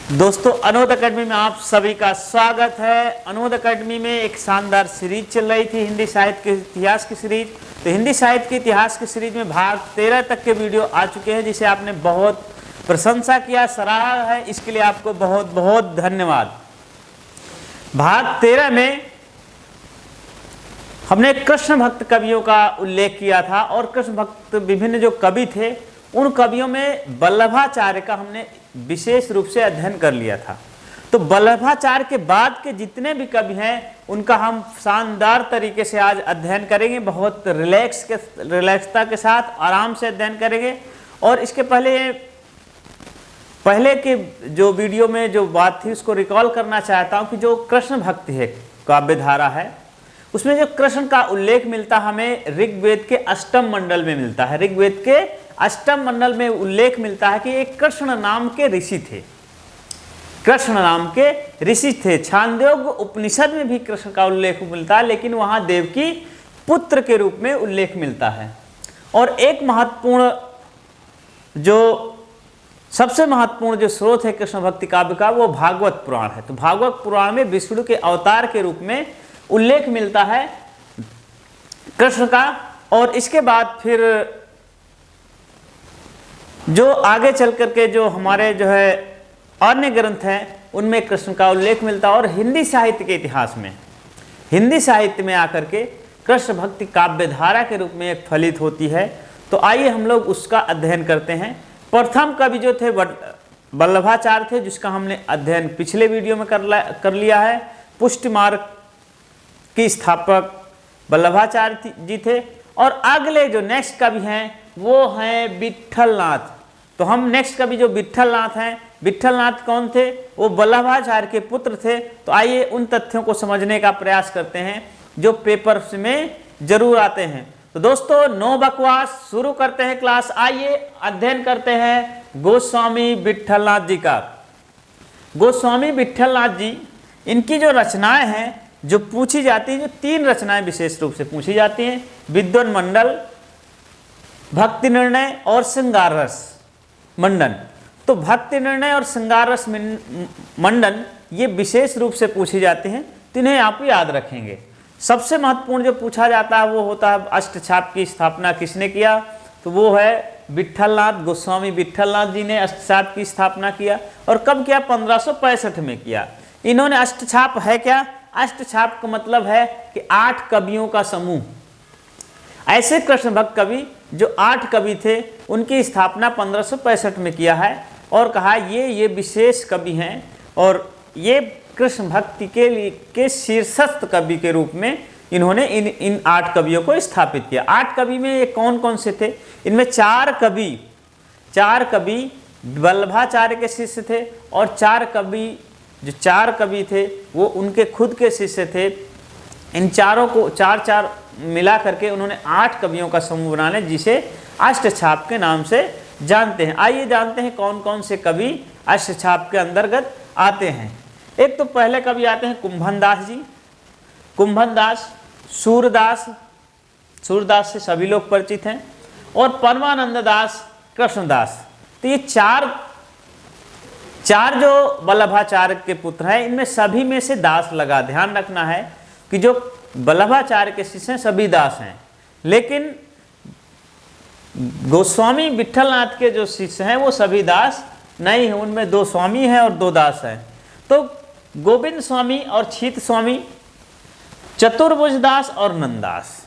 दोस्तों अनोद अकेडमी में आप सभी का स्वागत है। अनोद अकेडमी में एक शानदार सीरीज चल रही थी, हिंदी साहित्य के इतिहास की सीरीज। तो हिंदी साहित्य के इतिहास की सीरीज में भाग 13 तक के वीडियो आ चुके हैं, जिसे आपने बहुत प्रशंसा किया, सराहा है, इसके लिए आपको बहुत बहुत धन्यवाद। भाग 13 में हमने कृष्ण भक्त कवियों का उल्लेख किया था और कृष्ण भक्त विभिन्न जो कवि थे उन कवियों में वल्लभाचार्य का हमने विशेष रूप से अध्ययन कर लिया था। तो वल्लभाचार्य के बाद के जितने भी कवि हैं उनका हम शानदार तरीके से आज अध्ययन करेंगे, बहुत रिलैक्सता के साथ आराम से अध्ययन करेंगे। और इसके पहले के जो वीडियो में जो बात थी उसको रिकॉल करना चाहता हूँ कि जो कृष्ण भक्ति है, काव्य धारा है, उसमें जो कृष्ण का उल्लेख मिलता हमें ऋग्वेद के अष्टम मंडल में मिलता है। ऋग्वेद के अष्टम मंडल में उल्लेख मिलता है कि एक कृष्ण नाम के ऋषि थे। कृष्ण नाम के ऋषि थे। छांदोग्य उपनिषद में भी कृष्ण का उल्लेख मिलता है, लेकिन वहां देवकी पुत्र के रूप में उल्लेख मिलता है। और एक महत्वपूर्ण सबसे महत्वपूर्ण जो स्रोत है कृष्ण भक्ति काव्य का, वो भागवत पुराण है। तो भागवत पुराण में विष्णु के अवतार के रूप में उल्लेख मिलता है कृष्ण का। और इसके बाद फिर जो आगे चल करके जो हमारे अन्य ग्रंथ हैं उनमें कृष्ण का उल्लेख मिलता है। और हिंदी साहित्य के इतिहास में, हिंदी साहित्य में आकर के कृष्ण भक्ति काव्य धारा के रूप में एक फलित होती है। तो आइए हम लोग उसका अध्ययन करते हैं। प्रथम कवि जो थे वल्लभाचार्य थे, जिसका हमने अध्ययन पिछले वीडियो में कर लिया है। पुष्टि मार्ग के स्थापक वल्लभाचार्य जी थे। और अगले जो नेक्स्ट कवि हैं वो हैं विट्ठलनाथ। तो हम नेक्स्ट कवि जो विट्ठलनाथ हैं, विट्ठलनाथ कौन थे? वो वल्लभाचार्य के पुत्र थे। तो आइए उन तथ्यों को समझने का प्रयास करते हैं जो पेपर में जरूर आते हैं। तो दोस्तों नो बकवास, शुरू करते हैं क्लास। आइए अध्ययन करते हैं गोस्वामी विट्ठलनाथ जी का। गोस्वामी विट्ठलनाथ जी, इनकी जो रचनाएं हैं जो पूछी जाती हैं, जो 3 रचनाएं विशेष रूप से पूछी जाती हैं, विद्वन मंडल, भक्ति निर्णय और श्रृंगार रस मंडन। तो भक्ति निर्णय और श्रृंगार रस मंडन ये विशेष रूप से पूछी जाती हैं, तो इन्हें आप याद रखेंगे। सबसे महत्वपूर्ण जो पूछा जाता है वो होता है अष्टछाप की स्थापना किसने किया? तो वो है विट्ठलनाथ, गोस्वामी विट्ठलनाथ जी ने अष्टछाप की स्थापना किया। और कब किया? 1565 में किया। इन्होंने अष्टछाप है क्या? अष्टछाप का मतलब है कि 8 कवियों का समूह। ऐसे कृष्ण भक्त कवि जो 8 कवि थे उनकी स्थापना 1565 में किया है। और कहा ये विशेष कवि हैं और ये कृष्ण भक्ति के शीर्षस्थ कवि के रूप में इन्होंने इन 8 कवियों को स्थापित किया। 8 कवि में ये कौन कौन से थे? इनमें 4 कवि वल्लभाचार्य के शिष्य थे और 4 कवि थे वो उनके खुद के शिष्य थे। इन चारों को 4 मिला करके उन्होंने 8 कवियों का समूह बना लिया, जिसे अष्टछाप के नाम से जानते हैं। आइए जानते हैं कौन कौन से कवि अष्टछाप के अंतर्गत आते हैं। एक तो पहले कवि आते हैं कुंभनदास जी। कुंभनदास, सूरदास से सभी लोग परिचित हैं, और परमानंद दास, कृष्णदास। तो ये चार जो वल्लभाचार्य के पुत्र हैं, इनमें सभी में से दास लगा। ध्यान रखना है कि जो वल्लभाचार्य के शिष्य हैं सभी दास हैं, लेकिन गोस्वामी विट्ठलनाथ के जो शिष्य हैं वो सभी दास नहीं हैं। उनमें 2 स्वामी हैं और 2 दास हैं। तो गोविंद स्वामी और छीत स्वामी, चतुर्भुज दास और नंददास।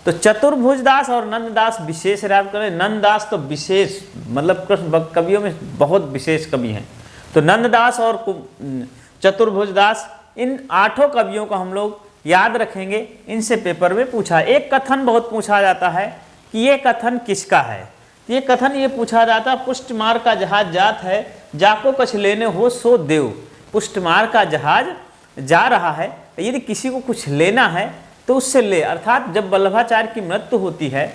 तो चतुर्भुज दास और नंददास विशेष याद करें। नंददास तो विशेष, मतलब कृष्ण भक्त कवियों में बहुत विशेष कवि हैं। तो नंददास और चतुर्भुज दास, इन 8 कवियों को हम लोग याद रखेंगे। इनसे पेपर में पूछा। एक कथन बहुत पूछा जाता है कि ये कथन किसका है? ये कथन ये पूछा जाता है, पुष्टमार का जहाज जात है, जाको कुछ लेने हो सो देव। पुष्टमार का जहाज जा रहा है, यदि किसी को कुछ लेना है तो उससे ले। अर्थात जब वल्लभाचार्य की मृत्यु होती है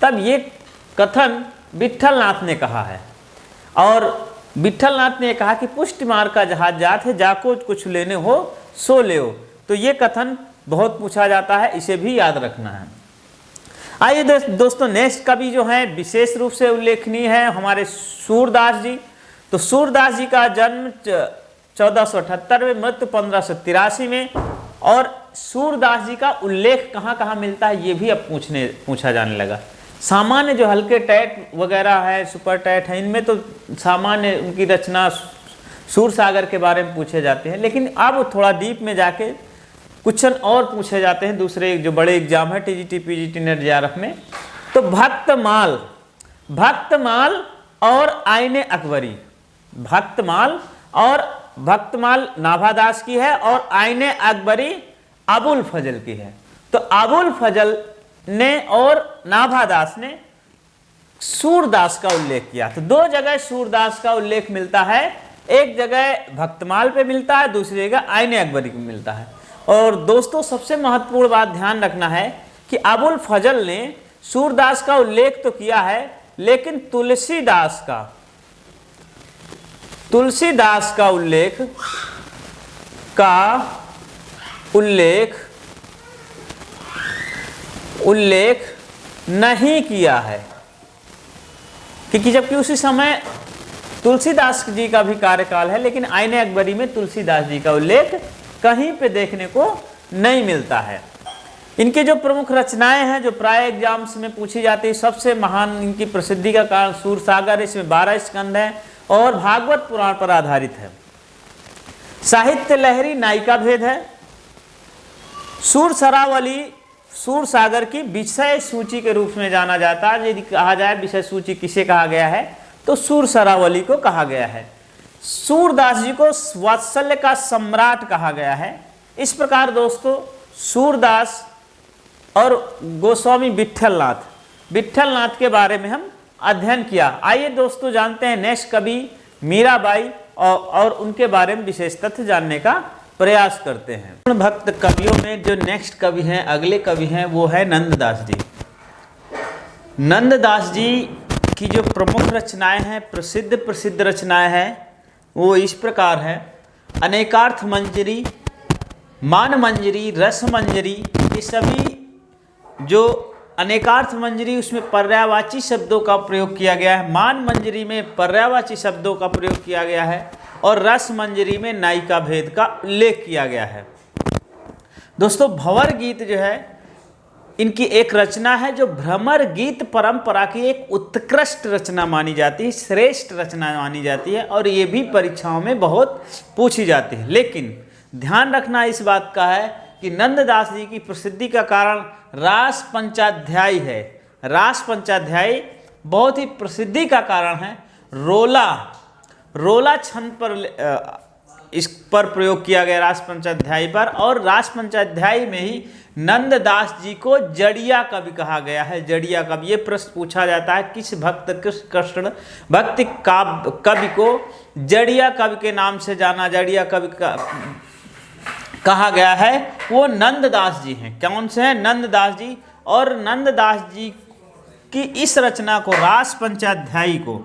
तब ये कथन विट्ठलनाथ ने कहा है। और विट्ठलनाथ ने कहा कि पुष्टमार का जहाज जात है, जाको कुछ लेने हो सो ले। तो ये कथन बहुत पूछा जाता है, इसे भी याद रखना है। आइए दोस्तों नेक्स्ट कवि जो हैं विशेष रूप से उल्लेखनीय है हमारे सूरदास जी। तो सूरदास जी का जन्म 1478 में, मृत्यु 1583 में। और सूरदास जी का उल्लेख कहाँ कहाँ मिलता है ये भी अब पूछा जाने लगा। सामान्य जो हल्के टैट वगैरह है, सुपर टैट है, इनमें तो सामान्य उनकी रचना सूरसागर के बारे में पूछे जाते हैं, लेकिन अब थोड़ा डीप में जाके क्वेश्चन और पूछे जाते हैं दूसरे जो बड़े एग्जाम है टीजीटी, पीजीटी, नेट, जेआरएफ में। तो भक्तमाल और आईने अकबरी, भक्तमाल नाभादास की है और आईने अकबरी अबुल फजल की है। तो अबुल फजल ने और नाभादास ने सूरदास का उल्लेख किया। तो दो जगह सूरदास का उल्लेख मिलता है, एक जगह भक्तमाल पे मिलता है, दूसरी जगह आईने अकबरी पे मिलता है। और दोस्तों सबसे महत्वपूर्ण बात ध्यान रखना है कि अबुल फजल ने सूरदास का उल्लेख तो किया है, लेकिन तुलसीदास का उल्लेख नहीं किया है, क्योंकि जबकि उसी समय तुलसीदास जी का भी कार्यकाल है, लेकिन आईने अकबरी में तुलसीदास जी का उल्लेख कहीं पे देखने को नहीं मिलता है। इनके जो प्रमुख रचनाएं हैं जो प्राय एग्जाम्स में पूछी जाती है, सबसे महान इनकी प्रसिद्धि का कारण सूरसागर, इसमें 12 स्कंद हैं और भागवत पुराण पर आधारित है। साहित्य लहरी नायिका भेद है। सूरसरावली सूरसागर की विषय सूची के रूप में जाना जाता है। यदि कहा जाए विषय सूची किसे कहा गया है तो सूरसरावली को कहा गया है। सूरदास जी को वात्सल्य का सम्राट कहा गया है। इस प्रकार दोस्तों सूरदास और गोस्वामी विट्ठलनाथ के बारे में हम अध्ययन किया। आइए दोस्तों जानते हैं नेक्स्ट कवि मीराबाई और उनके बारे में विशेष तथ्य जानने का प्रयास करते हैं। भक्त कवियों में जो नेक्स्ट कवि हैं, अगले कवि हैं, वो है नंददास जी। नंददास जी की जो प्रमुख रचनाएं हैं, प्रसिद्ध रचनाएं हैं, वो इस प्रकार है। अनेकार्थ मंजरी, मान मंजरी, रस मंजरी, ये सभी जो अनेकार्थ मंजरी उसमें पर्यायवाची शब्दों का प्रयोग किया गया है, मान मंजरी में पर्यायवाची शब्दों का प्रयोग किया गया है और रस मंजरी में नायिका भेद का उल्लेख किया गया है। दोस्तों भंवर गीत जो है इनकी एक रचना है जो भ्रमर गीत परंपरा की एक उत्कृष्ट रचना मानी जाती है, श्रेष्ठ रचना मानी जाती है और ये भी परीक्षाओं में बहुत पूछी जाती है। लेकिन ध्यान रखना इस बात का है कि नंददास जी की प्रसिद्धि का कारण रास पंचाध्यायी है। रास पंचाध्यायी बहुत ही प्रसिद्धि का कारण है। रोला छंद पर इस पर प्रयोग किया गया रास पंचाध्यायी पर, और रास पंचाध्यायी में ही नंददास जी को जड़िया कवि कहा गया है। जड़िया कवि, ये प्रश्न पूछा जाता है किस कृष्ण भक्ति कवि को जड़िया कवि के नाम से जाना, जड़िया कवि का कहा गया है, वो नंददास जी हैं। कौन से हैं? नंददास जी। और नंददास जी की इस रचना को, रास पंचाध्यायी को,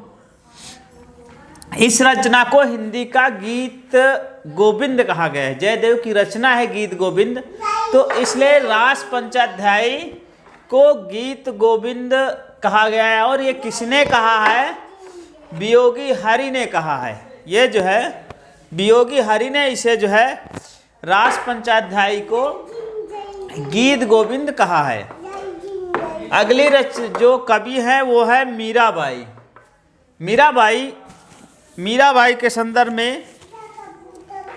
इस रचना को हिंदी का गीत गोविंद कहा गया है। जयदेव की रचना है गीत गोविंद, तो इसलिए रास पंचाध्यायी को गीत गोविंद कहा गया है। और ये किसने कहा है? वियोगी हरि ने कहा है। ये जो है वियोगी हरि ने इसे जो है रास पंचाध्यायी को गीत गोविंद कहा है। अगली जो कवि है वो है मीराबाई। मीराबाई के संदर्भ में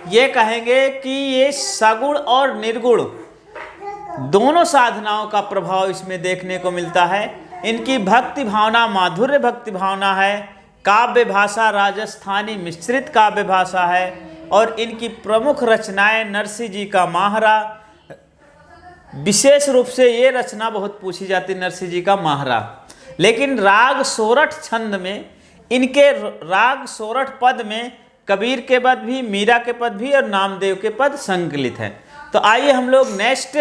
ये कहेंगे कि ये सगुण और निर्गुण दोनों साधनाओं का प्रभाव इसमें देखने को मिलता है। इनकी भक्ति भावना माधुर्य भक्ति भावना है। काव्य भाषा राजस्थानी मिश्रित काव्य भाषा है। और इनकी प्रमुख रचनाएं नरसिंह जी का माहरा, विशेष रूप से ये रचना बहुत पूछी जाती है, नरसिंह जी का माहरा। लेकिन राग सोरठ छंद में, इनके राग सोरठ पद में कबीर के पद भी, मीरा के पद भी और नामदेव के पद संकलित हैं। तो आइए हम लोग नेक्स्ट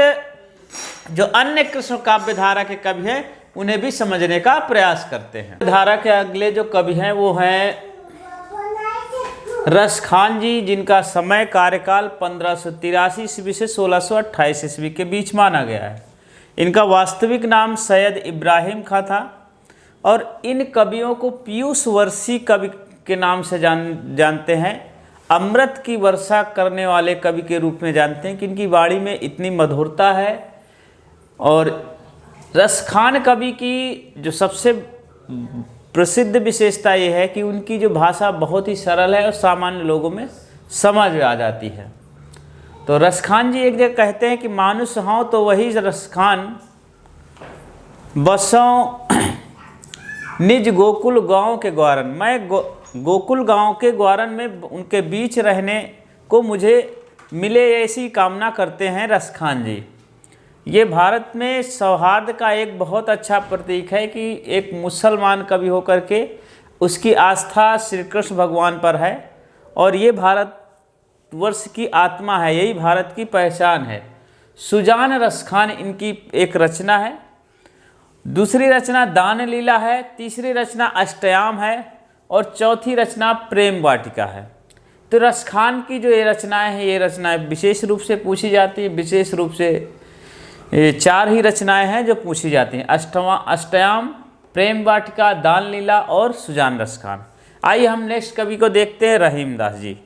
जो अन्य कृष्ण काव्य धारा के कवि हैं उन्हें भी समझने का प्रयास करते हैं। धारा के अगले जो कवि हैं वो हैं रसखान जी, जिनका समय कार्यकाल 1583 ईस्वी से 1628 ईस्वी के बीच माना गया है। इनका वास्तविक नाम सैयद इब्राहिम खां था और इन कवियों को पीयूष वर्षी कवि के नाम से जानते हैं, अमृत की वर्षा करने वाले कवि के रूप में जानते हैं कि इनकी वाणी में इतनी मधुरता है। और रसखान कवि की जो सबसे प्रसिद्ध विशेषता ये है कि उनकी जो भाषा बहुत ही सरल है और सामान्य लोगों में समझ आ जाती है। तो रसखान जी एक जगह कहते हैं कि मानुष हों तो वही रसखान, बसों निज गोकुल गांव के ग्वारन। मैं गोकुल गांव के ग्वारन में उनके बीच रहने को मुझे मिले, ऐसी कामना करते हैं रसखान जी। ये भारत में सौहार्द का एक बहुत अच्छा प्रतीक है कि एक मुसलमान कवि होकर के उसकी आस्था श्री कृष्ण भगवान पर है, और ये भारतवर्ष की आत्मा है, यही भारत की पहचान है। सुजान रसखान इनकी एक रचना है। दूसरी रचना दान लीला है, तीसरी रचना अष्टयाम है, और चौथी रचना प्रेम वाटिका है। तो रसखान की जो ये रचनाएं हैं, ये रचनाएं विशेष रूप से पूछी जाती हैं। विशेष रूप से ये 4 ही रचनाएं हैं जो पूछी जाती हैं, अष्टयाम, प्रेम वाटिका, दान लीला और सुजान रसखान। आइए हम नेक्स्ट कवि को देखते हैं, रहीम दास जी।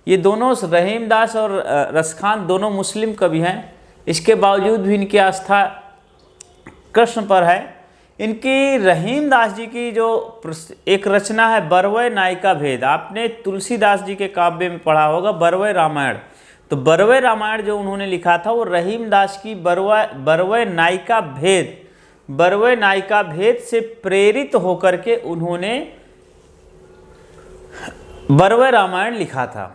ये दोनों, रहीम दास और रसखान, दोनों मुस्लिम कवि हैं। इसके बावजूद भी इनकी आस्था कृष्ण पर है। इनकी रहीम दास जी की जो एक रचना है बरवय नायिका भेद, आपने तुलसीदास जी के काव्य में पढ़ा होगा बरवय रामायण। तो बरवय रामायण जो उन्होंने लिखा था वो रहीम दास की बरवय नायिका भेद से प्रेरित होकर के उन्होंने बरवय रामायण लिखा था।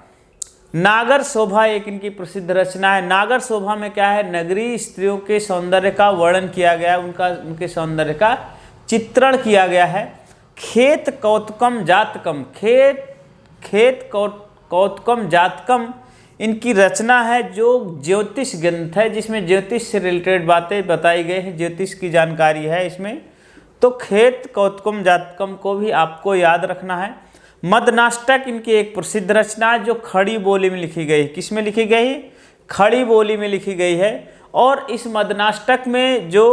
नागर शोभा एक इनकी प्रसिद्ध रचना है। नागर शोभा में क्या है, नगरीय स्त्रियों के सौंदर्य का वर्णन किया गया है, उनके सौंदर्य का चित्रण किया गया है। खेत कौतुकम जातकम, खेत कौतुकम जातकम इनकी रचना है, जो ज्योतिष ग्रंथ है, जिसमें ज्योतिष से रिलेटेड बातें बताई गई हैं, ज्योतिष की जानकारी है इसमें। तो खेत कौतुकम जातकम को भी आपको याद रखना है। मदनाष्टक इनकी एक प्रसिद्ध रचना है जो खड़ी बोली में लिखी गई। किस में लिखी गई? खड़ी बोली में लिखी गई है। और इस मदनाष्टक में जो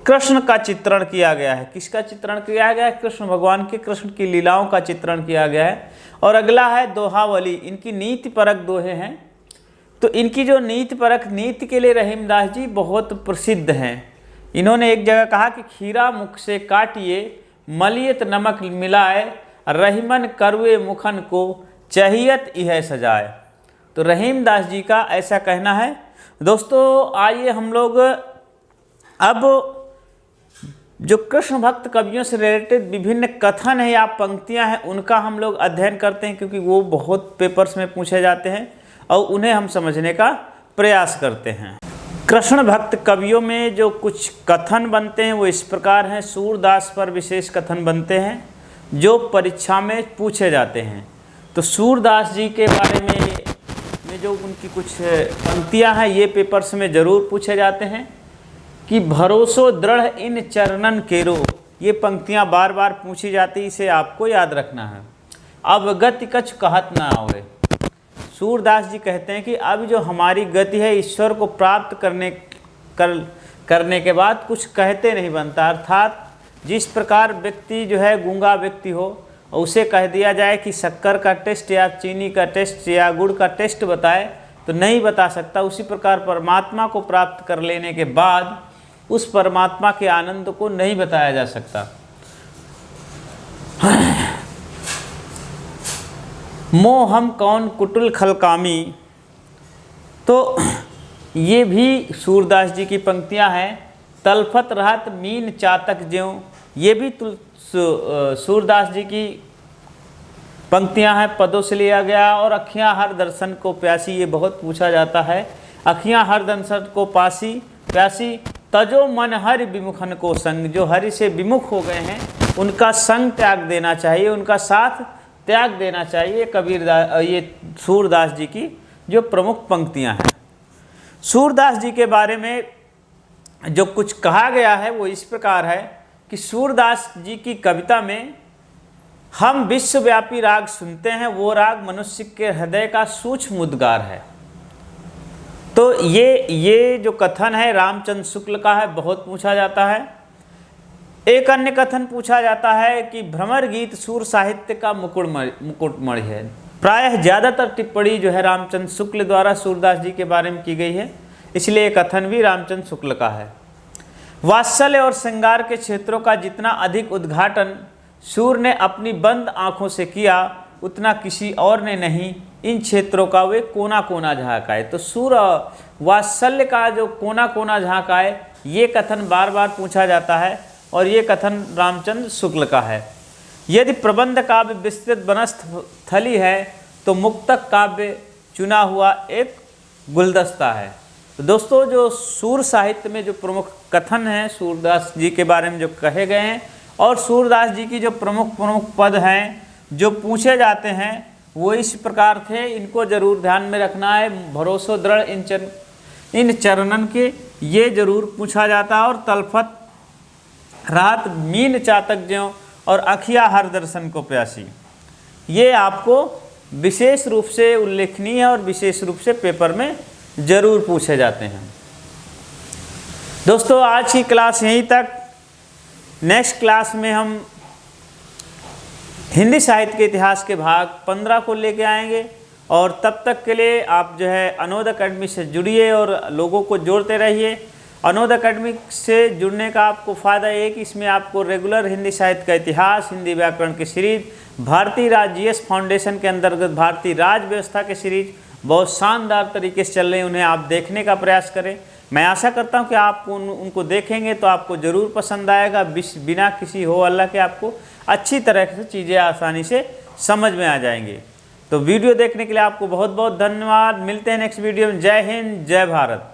कृष्ण का चित्रण किया गया है, किसका चित्रण किया गया है? कृष्ण भगवान के, कृष्ण की लीलाओं का चित्रण किया गया है। और अगला है दोहावली, इनकी नीति परक दोहे हैं। तो इनकी जो नीति परक, नीति के लिए रहीम दास जी बहुत प्रसिद्ध हैं। इन्होंने एक जगह कहा कि खीरा मुख से काटिए, मलियत नमक मिलाए, रहीमन करवे मुखन को चाहियत यह सजाए। तो रहीम दास जी का ऐसा कहना है। दोस्तों आइए हम लोग अब जो कृष्ण भक्त कवियों से रिलेटेड विभिन्न कथन है या पंक्तियां हैं, उनका हम लोग अध्ययन करते हैं, क्योंकि वो बहुत पेपर्स में पूछे जाते हैं और उन्हें हम समझने का प्रयास करते हैं। कृष्ण भक्त कवियों में जो कुछ कथन बनते हैं वो इस प्रकार हैं। सूरदास पर विशेष कथन बनते हैं जो परीक्षा में पूछे जाते हैं। तो सूरदास जी के बारे में जो उनकी कुछ पंक्तियां हैं, ये पेपर्स में ज़रूर पूछे जाते हैं कि भरोसो दृढ़ इन चरणन केरो। ये पंक्तियां बार बार पूछी जाती, इसे आपको याद रखना है। अब गति कछ कहत ना आवे। सूरदास जी कहते हैं कि अब जो हमारी गति है ईश्वर को प्राप्त करने के बाद कुछ कहते नहीं बनता। अर्थात जिस प्रकार व्यक्ति जो है गूंगा व्यक्ति हो और उसे कह दिया जाए कि शक्कर का टेस्ट या चीनी का टेस्ट या गुड़ का टेस्ट बताए तो नहीं बता सकता। उसी प्रकार परमात्मा को प्राप्त कर लेने के बाद उस परमात्मा के आनंद को नहीं बताया जा सकता। मोह हम कौन कुटिल खलकामी, तो ये भी सूरदास जी की पंक्तियां हैं। तलफत रहत मीन चातक ज्यों, ये भी सूरदास जी की पंक्तियां हैं, पदों से लिया गया। और अखियां हर दर्शन को प्यासी, ये बहुत पूछा जाता है। अखियां हर दर्शन को प्यासी, तजो मन हरि विमुखन को संग, जो हरि से विमुख हो गए हैं उनका संग त्याग देना चाहिए, उनका साथ त्याग देना चाहिए। ये सूरदास जी की जो प्रमुख पंक्तियां हैं। सूरदास जी के बारे में जो कुछ कहा गया है वो इस प्रकार है कि सूरदास जी की कविता में हम विश्वव्यापी राग सुनते हैं, वो राग मनुष्य के हृदय का सूक्ष्म उद्गार है। तो ये जो कथन है रामचंद्र शुक्ल का है, बहुत पूछा जाता है। एक अन्य कथन पूछा जाता है कि भ्रमर गीत सूर साहित्य का मुकुटमणि है। प्रायः ज़्यादातर टिप्पणी जो है रामचंद्र शुक्ल द्वारा सूरदास जी के बारे में की गई है, इसलिए ये कथन भी रामचंद्र शुक्ल का है। वात्सल्य और श्रृंगार के क्षेत्रों का जितना अधिक उद्घाटन सूर ने अपनी बंद आंखों से किया, उतना किसी और ने नहीं। इन क्षेत्रों का वे कोना कोना झाँकाए। तो सूर वात्सल्य का जो कोना कोना झाँकाए, ये कथन बार बार पूछा जाता है और ये कथन रामचंद्र शुक्ल का है। यदि प्रबंध काव्य विस्तृत वनस्थली है तो मुक्तक काव्य चुना हुआ एक गुलदस्ता है। तो दोस्तों, जो सूर साहित्य में जो प्रमुख कथन हैं सूरदास जी के बारे में जो कहे गए हैं और सूरदास जी की जो प्रमुख पद हैं जो पूछे जाते हैं, वो इस प्रकार थे। इनको जरूर ध्यान में रखना है। भरोसो दृढ़ इन चरणन के, ये जरूर पूछा जाता है। और तलफत रात मीन चातक ज्यों और अखिया हर दर्शन को प्यासी, ये आपको विशेष रूप से उल्लेखनीय है और विशेष रूप से पेपर में जरूर पूछे जाते हैं। दोस्तों, आज की क्लास यहीं तक। नेक्स्ट क्लास में हम हिंदी साहित्य के इतिहास के भाग 15 को लेके आएंगे और तब तक के लिए आप जो है अनोद अकेडमी से जुड़िए और लोगों को जोड़ते रहिए। अनोद अकेडमी से जुड़ने का आपको फ़ायदा ये है कि इसमें आपको रेगुलर हिंदी साहित्य का इतिहास, हिंदी व्याकरण की सीरीज, भारतीय राज्य जीएस फाउंडेशन के अंतर्गत भारतीय राज्य व्यवस्था के सीरीज बहुत शानदार तरीके से चल रहे हैं, उन्हें आप देखने का प्रयास करें। मैं आशा करता हूं कि आप उनको देखेंगे तो आपको ज़रूर पसंद आएगा। बिना किसी हो अल्लाह के आपको अच्छी तरह से चीज़ें आसानी से समझ में आ जाएंगी। तो वीडियो देखने के लिए आपको बहुत बहुत धन्यवाद। मिलते हैं नेक्स्ट वीडियो में। जय हिंद, जय भारत।